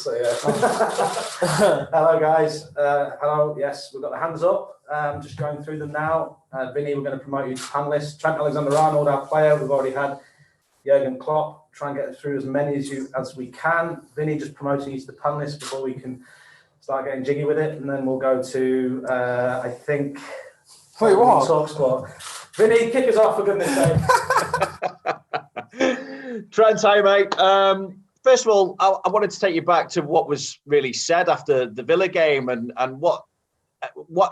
So yeah. Hello guys. Hello. Yes, we've got the hands up. Just going through them now. Vinny, we're going to promote you to panelist. Trent Alexander-Arnold, our player. We've already had Jurgen Klopp. Try and get through as many as we can. Vinny, just promoting you to the panelist before we can start getting jiggy with it, and then we'll go to I think. Wait, what? Talk sport. Vinny, kick us off for goodness sake. Trent, hi mate. First of all, I wanted to take you back to what was really said after the Villa game, and what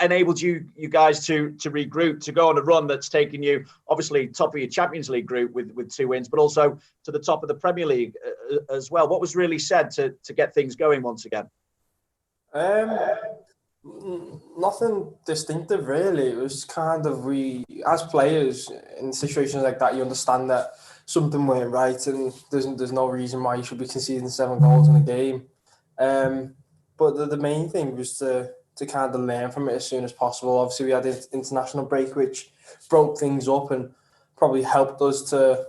enabled you guys to regroup, to go on a run that's taken you obviously top of your Champions League group with 2 wins, but also to the top of the Premier League as well. What was really said to get things going once again? Nothing distinctive really. It was kind of, we as players in situations like that, you understand that something went right and there's no reason why you should be conceding 7 goals in a game. But the main thing was to kind of learn from it as soon as possible. Obviously we had an international break which broke things up and probably helped us to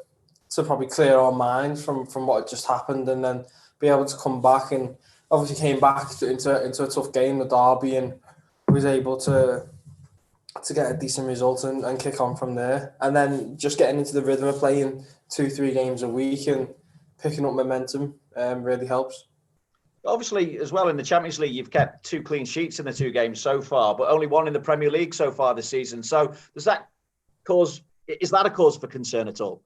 probably clear our minds from what had just happened, and then be able to come back, and obviously came back into a tough game, the derby, and was able to get a decent result and kick on from there. And then just getting into the rhythm of playing 2-3 games a week and picking up momentum really helps. Obviously, as well, in the Champions League, you've kept 2 clean sheets in the 2 games so far, but only 1 in the Premier League so far this season. So is that a cause for concern at all?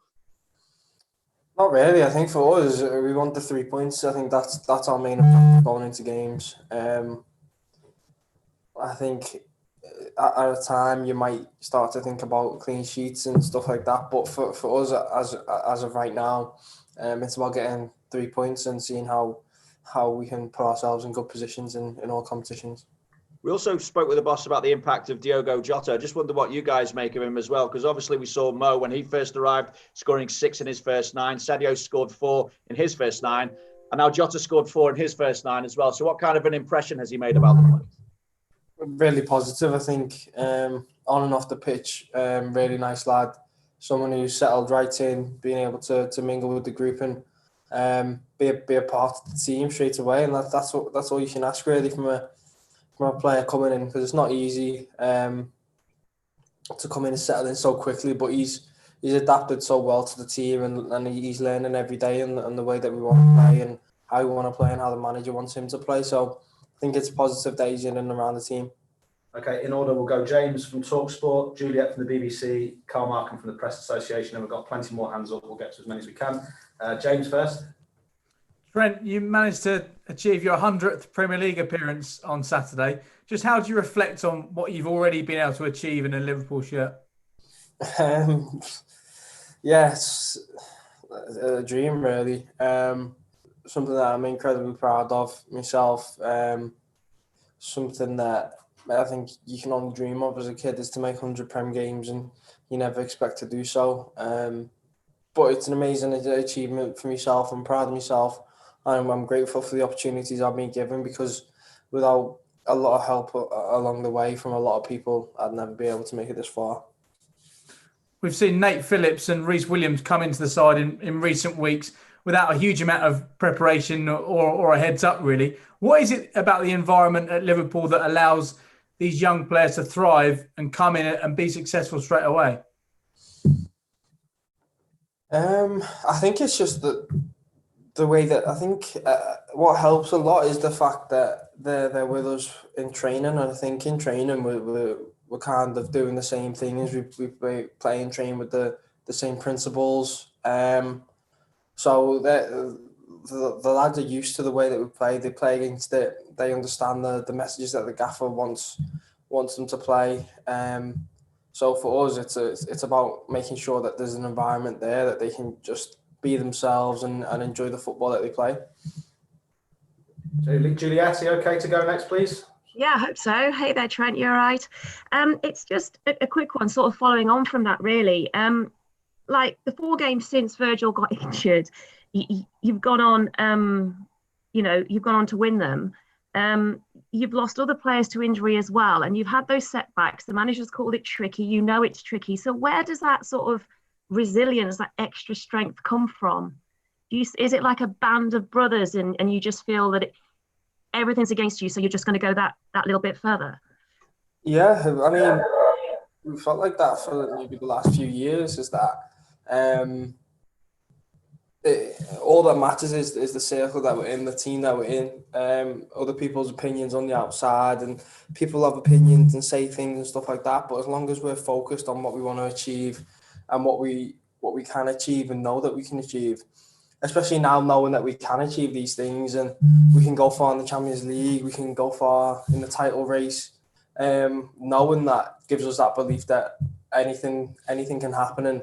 Not really. I think for us, we want the 3 points. I think that's our main objective going into games. I think at a time you might start to think about clean sheets and stuff like that. But for us, as of right now, it's about getting 3 points and seeing how we can put ourselves in good positions in all competitions. We also spoke with the boss about the impact of Diogo Jota. I just wonder what you guys make of him as well, because obviously we saw Mo when he first arrived scoring 6 in his first 9. Sadio scored 4 in his first 9, and now Jota scored 4 in his first 9 as well. So what kind of an impression has he made about the boys? Really positive, I think. On and off the pitch, really nice lad. Someone who's settled right in, being able to mingle with the group and be a part of the team straight away. And that's all you can ask really from a player coming in, because it's not easy to come in and settle in so quickly, but he's adapted so well to the team, and he's learning every day and the way that we want to play and how we want to play and how the manager wants him to play. So I think it's positive that he's in and around the team. Okay, in order, we'll go James from TalkSport, Juliet from the BBC, Carl Markham from the Press Association, and we've got plenty more hands up. We'll get to as many as we can. James first. Trent, you managed to achieve your 100th Premier League appearance on Saturday. Just how do you reflect on what you've already been able to achieve in a Liverpool shirt? Yes, a dream really. Something that I'm incredibly proud of myself. Something that I think you can only dream of as a kid is to make 100 Prem games, and you never expect to do so. But it's an amazing achievement for myself. I'm proud of myself. I'm grateful for the opportunities I've been given, because without a lot of help along the way from a lot of people, I'd never be able to make it this far. We've seen Nate Phillips and Phillips Williams come into the side in recent weeks without a huge amount of preparation or a heads up, really. What is it about the environment at Liverpool that allows these young players to thrive and come in and be successful straight away? I think it's just the way that I think what helps a lot is the fact that they're with us in training, and I think in training we're kind of doing the same thing as we play and train with the same principles. So the lads are used to the way that we play. They play against it. They understand the messages that the gaffer wants them to play. So for us, it's about making sure that there's an environment there that they can just be themselves and enjoy the football that they play. Juliet, are you okay to go next, please? Yeah, I hope so. Hey there, Trent, you all right? It's just a quick one, sort of following on from that, really. Like the 4 games since Virgil got injured, you've gone on, you've gone on to win them. You've lost other players to injury as well, and you've had those setbacks. The manager's called it tricky. You know it's tricky. So where does that sort of resilience, that extra strength come from? Is it like a band of brothers, and you just feel that everything's against you, so you're just going to go that little bit further? Yeah, I mean, we felt like that for maybe the last few years. Is that all that matters is the circle that we're in, the team that we're in. Other people's opinions on the outside, and people have opinions and say things and stuff like that. But as long as we're focused on what we want to achieve and what we can achieve and know that we can achieve, especially now knowing that we can achieve these things and we can go far in the Champions League, we can go far in the title race. Knowing that gives us that belief that anything can happen, and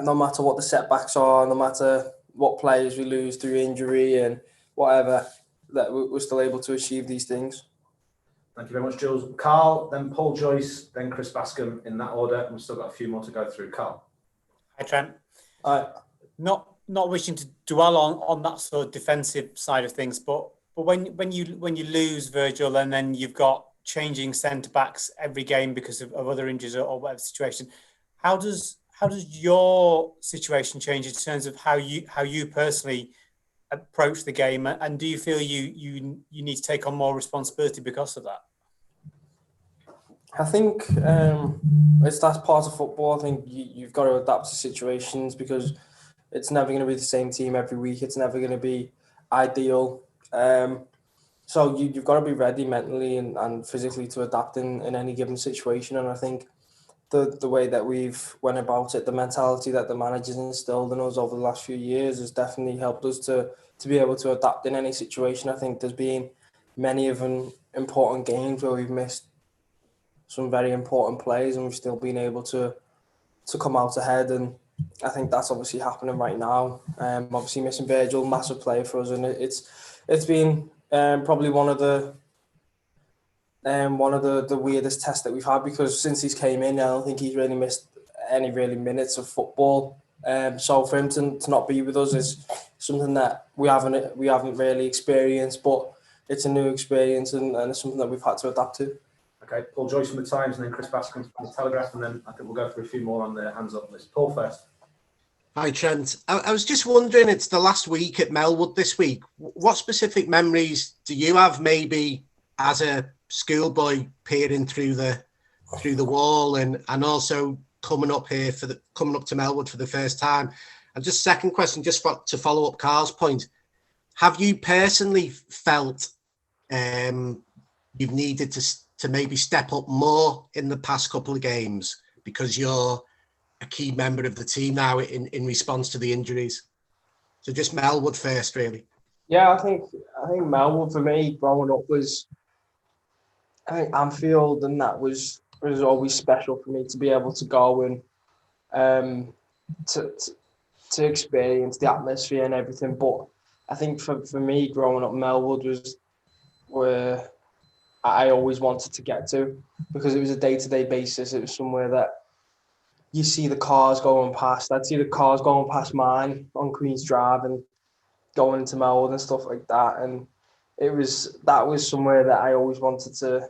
no matter what the setbacks are, no matter what players we lose through injury and whatever, that we're still able to achieve these things. Thank you very much, Jules. Carl, then Paul Joyce, then Chris Bascom in that order. And we've still got a few more to go through. Carl. Hi, Trent. All right. Not wishing to dwell on that sort of defensive side of things, but when you lose Virgil and then you've got changing centre backs every game because of other injuries or whatever situation, how does your situation change in terms of how you personally approach the game, and do you feel you need to take on more responsibility because of that? I think that's part of football. I think you've got to adapt to situations because it's never going to be the same team every week. It's never going to be ideal. So you've got to be ready mentally and physically to adapt in any given situation. And I think the way that we've went about it, the mentality that the manager's instilled in us over the last few years has definitely helped us to be able to adapt in any situation. I think there's been many of them important games where we've missed some very important plays and we've still been able to come out ahead, and I think that's obviously happening right now. Obviously missing Virgil, massive player for us, and it's been probably one of the weirdest tests that we've had, because since he's came in, I don't think he's really missed any really minutes of football. So for him to not be with us is something that we haven't really experienced, but it's a new experience and it's something that we've had to adapt to. Okay, Paul Joyce from the Times, and then Chris Bascom from the Telegraph, and then I think we'll go through a few more on the hands up list. Paul first. Hi, Trent. I was just wondering, it's the last week at Melwood this week. What specific memories do you have, maybe as a schoolboy peering through the wall, and also coming up to Melwood for the first time? And just second question, to follow up Carl's point, have you personally felt you've needed to maybe step up more in the past couple of games because you're a key member of the team now in response to the injuries? So just Melwood first, really. Yeah, I think Melwood for me growing up was, I think Anfield, and that was always special for me to be able to go and to experience the atmosphere and everything. But I think for me growing up, Melwood was where I always wanted to get to, because it was a day-to-day basis. It was somewhere that you see the cars going past. I'd see the cars going past mine on Queen's Drive and going into Melwood and stuff like that. And that was somewhere that I always wanted to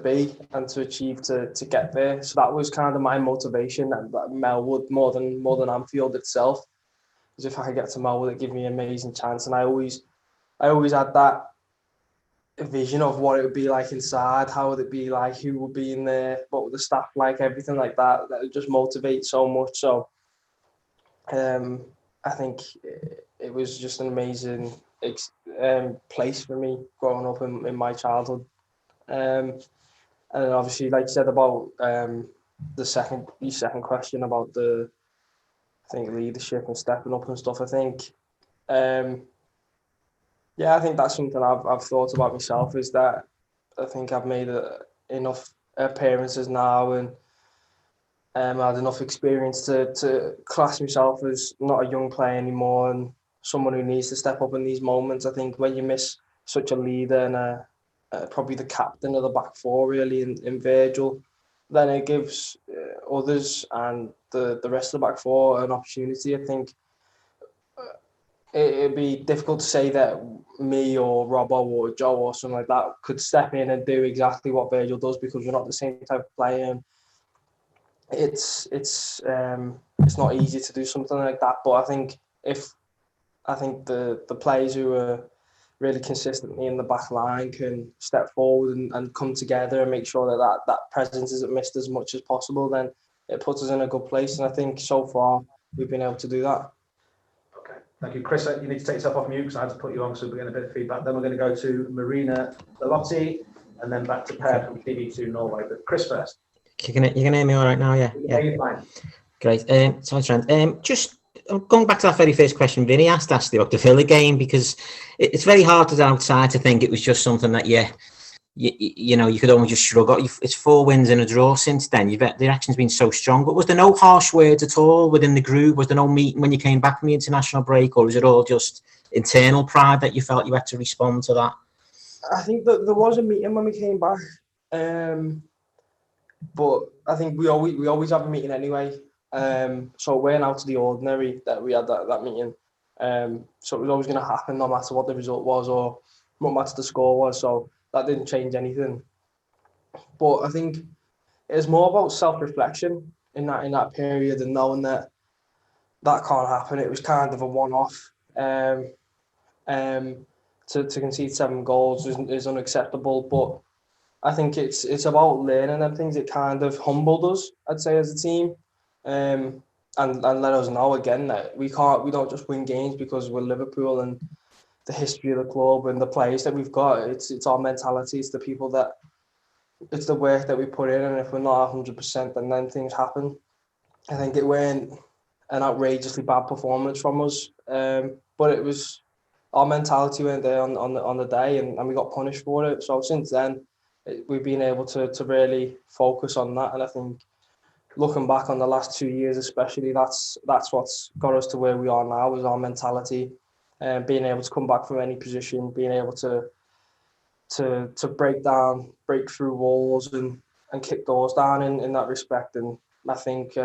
be and to achieve to get there. So that was kind of my motivation, that Melwood more than Anfield itself. Because if I could get to Melwood, it gave me an amazing chance. And I always had that vision of what it would be like inside, how would it be like, who would be in there, what would the staff like, everything like that. That would just motivate so much. So I think it was just an amazing place for me growing up in my childhood. And then obviously, like you said about your second question about I think leadership and stepping up and stuff. I think I think that's something I've thought about myself, is that I think I've made enough appearances now and had enough experience to class myself as not a young player anymore and someone who needs to step up in these moments. I think when you miss such a leader and probably the captain of the back four really in Virgil, then it gives others and the rest of the back four an opportunity. I think it'd be difficult to say that me or Robbo or Joe or something like that could step in and do exactly what Virgil does, because we're not the same type of player. And it's not easy to do something like that. But I think the players who are really consistently in the back line can step forward and come together and make sure that presence isn't missed as much as possible, then it puts us in a good place. And I think so far we've been able to do that. Okay, thank you. Chris, you need to take yourself off mute because I had to put you on, so we're getting a bit of feedback. Then we're going to go to Marina Belotti and then back to Per from TV2 Norway. But Chris first. You can hear me all right now, yeah? Yeah, you're fine. Great. Sorry, Trent. Just going back to that very first question Vinny asked you about the Villa game, because it's very hard to the outside to think it was just something that you know, you could only just shrug off. It's 4 wins and a draw since then. The action's been so strong. But was there no harsh words at all within the group? Was there no meeting when you came back from the international break, or was it all just internal pride that you felt you had to respond to that? I think that there was a meeting when we came back, but I think we always have a meeting anyway. So it weren't out of the ordinary that we had that meeting. So it was always going to happen no matter what the result was or what matter the score was. So that didn't change anything. But I think it was more about self-reflection in that period and knowing that can't happen. It was kind of a one-off. To concede 7 goals is unacceptable. But I think it's about learning them things. It kind of humbled us, I'd say, as a team. And let us know again that we don't just win games because we're Liverpool and the history of the club and the players that we've got. It's our mentality. It's the people it's the work that we put in. And if we're not 100%, then things happen. I think it weren't an outrageously bad performance from us, but it was our mentality went there on the day, and we got punished for it. So since then, we've been able to really focus on that, and I think, looking back on the last 2 years especially, that's what's got us to where we are now, is our mentality, and being able to come back from any position, being able to break through walls and kick doors down in that respect. And I think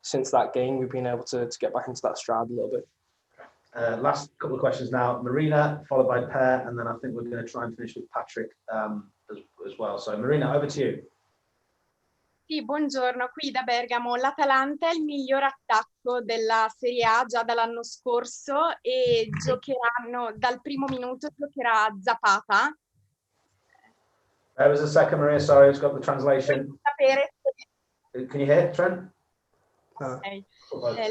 since that game, we've been able to get back into that stride a little bit. Last couple of questions now. Marina, followed by Per, and then I think we're going to try and finish with Patrick as well. So Marina, over to you. Sì, buongiorno, qui da Bergamo. L'Atalanta è il miglior attacco della Serie A già dall'anno scorso e dal primo minuto giocherà Zapata. There was a second, Maria, sorry, it's got the translation. Can you hear, Trent? Okay.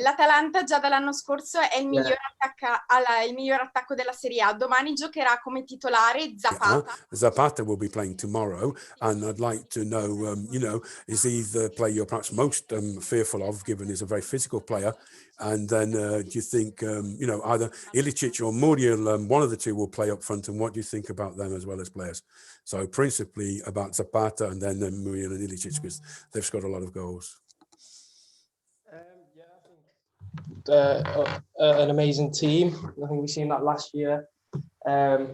L'Atalanta già dall'anno scorso è il miglior attacco della Serie A. Domani giocherà come titolare Zapata. Zapata will be playing tomorrow, and I'd like to know, is he the player you're perhaps most fearful of, given he's a very physical player? And then do you think, either Ilicic or Muriel, one of the two will play up front, and what do you think about them as well as players? So principally about Zapata and then Muriel and Ilicic, because they've scored a lot of goals. An amazing team. I think we've seen that last year. I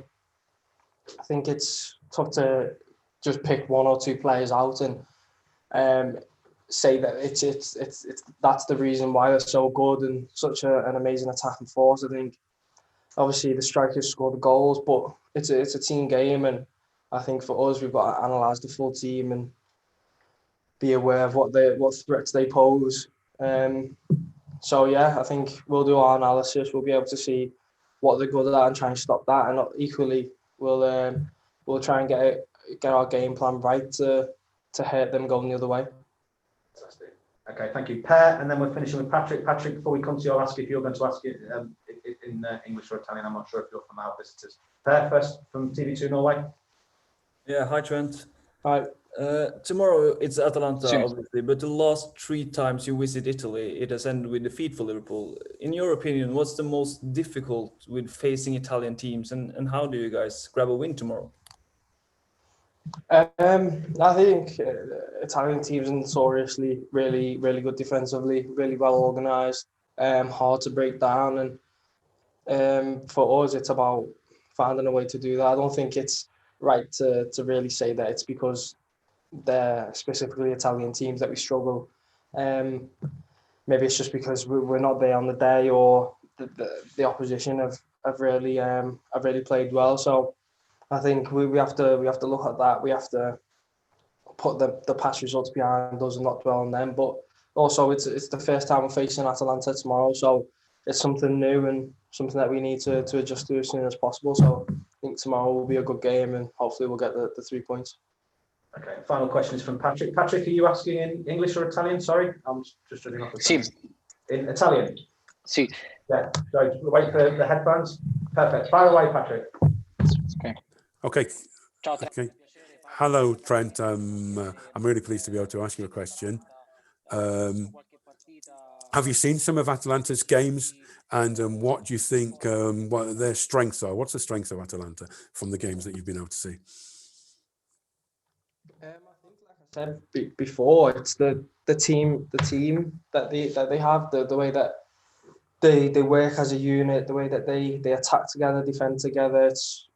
think it's tough to just pick 1 or 2 players out and say that it's that's the reason why they're so good and such an amazing attacking force. I think obviously the strikers score the goals, but it's a team game, and I think for us we've got to analyse the full team and be aware of what threats they pose. So yeah, I think we'll do our analysis. We'll be able to see what they're good at and try and stop that. And equally, we'll try and get our game plan right to hurt them going the other way. Fantastic. Okay, thank you, Per. And then we're finishing with Patrick. Patrick, before we come to you, I'll ask you if you're going to ask it in English or Italian. I'm not sure if you're from our visitors. Per, first from TV2 Norway. Yeah, hi Trent. Hi. Tomorrow it's Atalanta, obviously, but the last 3 times you visit Italy, it has ended with defeat for Liverpool. In your opinion, what's the most difficult with facing Italian teams, and how do you guys grab a win tomorrow? I think Italian teams are notoriously really, really good defensively, really well organised, hard to break down, and for us, it's about finding a way to do that. I don't think it's right to really say that it's because they're specifically Italian teams that we struggle. Maybe it's just because we're not there on the day, or the opposition have really played well. So I think we have to look at that. We have to put the past results behind us and not dwell on them. But also it's the first time we're facing Atalanta tomorrow, so it's something new and something that we need to adjust to as soon as possible. So think tomorrow will be a good game, and hopefully we'll get the 3 points. Okay, final question is from Patrick. Patrick, are you asking in English or Italian? Sorry, I'm just reading off the Sì. In Italian? Sì. Yeah, so wait for the headphones. Perfect. Fire away, Patrick. Okay. Okay. Hello, Trent. I'm really pleased to be able to ask you a question. Have you seen some of Atalanta's games, and what do you think what their strengths are? What's the strengths of Atalanta from the games that you've been able to see? I think, like I said before, it's the team that they have, the way that they work as a unit, the way that they attack together, defend together.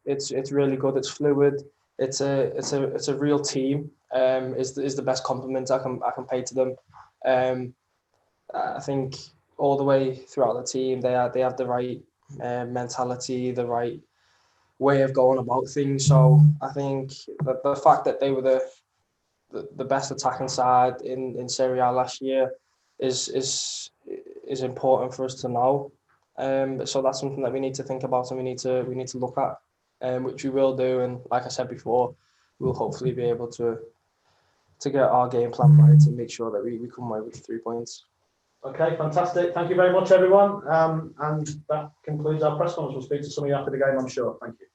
It's really good. It's fluid. It's a real team. Is the best compliment I can pay to them. I think all the way throughout the team, they have the right mentality, the right way of going about things. So I think that the fact that they were the best attacking side in Serie A last year is important for us to know. So that's something that we need to think about and we need to look at, which we will do. And like I said before, we'll hopefully be able to get our game plan right and make sure that we come away with 3 points. Okay, fantastic. Thank you very much, everyone. And that concludes our press conference. We'll speak to some of you after the game, I'm sure. Thank you.